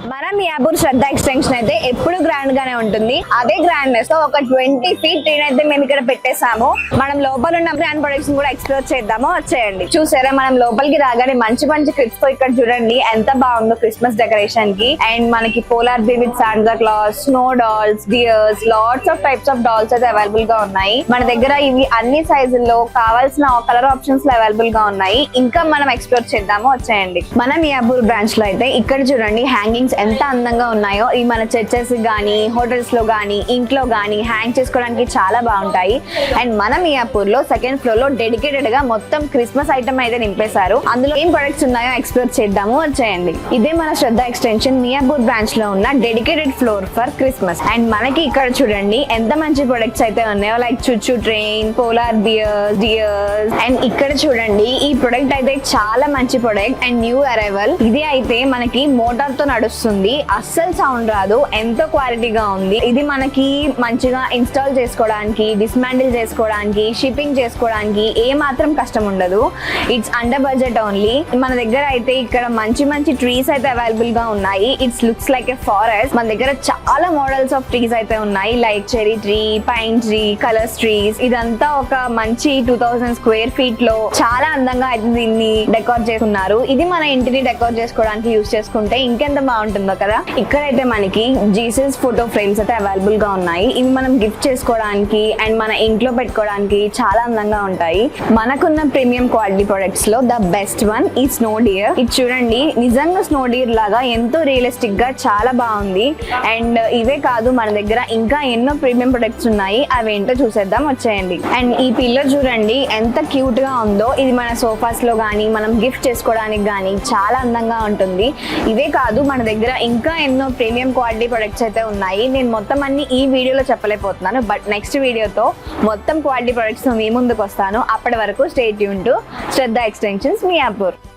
మన మియాపూర్ శ్రద్ధ ఎక్స్టెన్షన్ అయితే ఎప్పుడు గ్రాండ్ గానే ఉంటుంది. అదే గ్రాండ్నెస్ తో ఒక 20 feet ట్రీన్ అయితే మేము ఇక్కడ పెట్టేసాము. మనం లోపల ఉన్న గ్రాండ్ ప్రొడక్ట్స్ కూడా ఎక్స్ప్లోర్ చేద్దాము. వచ్చేయండి. చూసారా, మనం లోపలికి రాగానే మంచి మంచి క్లిప్స్ తో ఇక్కడ చూడండి ఎంత బాగుందో క్రిస్మస్ డెకరేషన్ కి. అండ్ మనకి polar bear with Santa Claus, snow dolls, deers, lots of types of dolls అయితే అవైలబుల్ గా ఉన్నాయి. మన దగ్గర ఇవి అన్ని సైజుల్లో కావాల్సిన కలర్ ఆప్షన్స్ లో అవైలబుల్ గా ఉన్నాయి. ఇంకా మనం ఎక్స్ప్లోర్ చేద్దాము. వచ్చేయండి. మన మియాపూర్ బ్రాంచ్ లో అయితే ఇక్కడ చూడండి హ్యాంగింగ్స్ ఎంత అందంగా ఉన్నాయో. ఇవి మన చర్చెస్ గానీ, హోటల్స్ లో గానీ, ఇంట్లో గానీ హ్యాంగ్ చేసుకోవడానికి చాలా బాగుంటాయి. అండ్ మన మియాపూర్ లో సెకండ్ ఫ్లోర్ లో డెడికేటెడ్ గా మొత్తం క్రిస్మస్ ఐటమ్ అయితే నింపేశారు. అందులో ఏం ప్రొడక్ట్స్ ఉన్నాయో ఎక్స్ప్లోర్ చేద్దాము. వచ్చేయండి. ఇదే మన శ్రద్ధ ఎక్స్టెన్షన్ మియాపూర్ బ్రాంచ్ లో ఉన్న dedicated floor for Christmas. And మనకి ఇక్కడ చూడండి ఎంత మంచి ప్రొడక్ట్స్ అయితే ఉన్నాయో. Like choo choo train, polar bears, deers. And ఇక్కడ చూడండి ఈ ప్రొడక్ట్ అయితే చాలా మంచి ప్రొడక్ట్ అండ్ న్యూ అరైవల్. ఇది అయితే మనకి మోటార్ తో నడుస్తుంది. అస్సలు సౌండ్ రాదు. ఎంతో క్వాలిటీగా ఉంది. ఇది మనకి మంచిగా ఇన్స్టాల్ చేసుకోవడానికి, డిస్మాండిల్ చేసుకోవడానికి, షిప్పింగ్ చేసుకోవడానికి ఏ మాత్రం కష్టం ఉండదు. It's under budget only. మన దగ్గర అయితే ఇక్కడ మంచి మంచి ట్రీస్ అయితే అవైలబుల్ గా ఉన్నాయి. It's looks like a forest. మన దగ్గర చాలా మోడల్స్ ఆఫ్ ట్రీస్ అయితే ఉన్నాయి. Like cherry tree, pine tree, colours trees. ఇదంతా ఒక మంచి 2000 square feet లో చాలా అందంగా అయితే దీన్ని డెకోర్ చేసుకున్నారు. ఇది మన ఇంటిని డెకోర్ చేసుకోవడానికి యూజ్ చేసుకుంటే ఇంకెంత బాగుంటుందో కదా. ఇక్కడైతే మనకి జీసస్ ఫోటో ఫ్రేమ్స్ అయితే అవైలబుల్ గా ఉన్నాయి. ఇవి మనం గిఫ్ట్ చేసుకోవడానికి అండ్ మన ఇంట్లో పెట్టుకోవడానికి చాలా అందంగా ఉంటాయి. మనకున్న ప్రీమియం క్వాలిటీ ప్రొడక్ట్స్ లో ద బెస్ట్ వన్ ఈ స్నో డియర్. ఇది చూడండి నిజంగా స్నో డియర్ లాగా ఎంతో రియలిస్టిక్ గా చాలా బాగుంది. అండ్ ఇవే కాదు మన దగ్గర ఇంకా ఎన్నో ప్రీమియం ప్రొడక్ట్స్ ఉన్నాయి. అవేంటో చూసేద్దాం. వచ్చేయండి. అండ్ ఈ పిల్లర్ చూడండి ఎంత క్యూట్ గా ఉందో. ఇది మన సోఫాస్ లో గానీ మనం గిఫ్ట్ చేసుకోవడానికి గానీ చాలా అందంగా ఉంటుంది. ఇవే కాదు మన దగ్గర ఇంకా ఎన్నో ప్రీమియం క్వాలిటీ ప్రొడక్ట్స్ అయితే ఉన్నాయి. నేను మొత్తం అన్ని ఈ వీడియోలో చెప్పలేకపోతున్నాను. బట్ నెక్స్ట్ వీడియోతో మొత్తం క్వాలిటీ ప్రొడక్ట్స్ మీ ముందుకు వస్తాను. అప్పటి వరకు stay tune to Shraddha extensions Miyapur.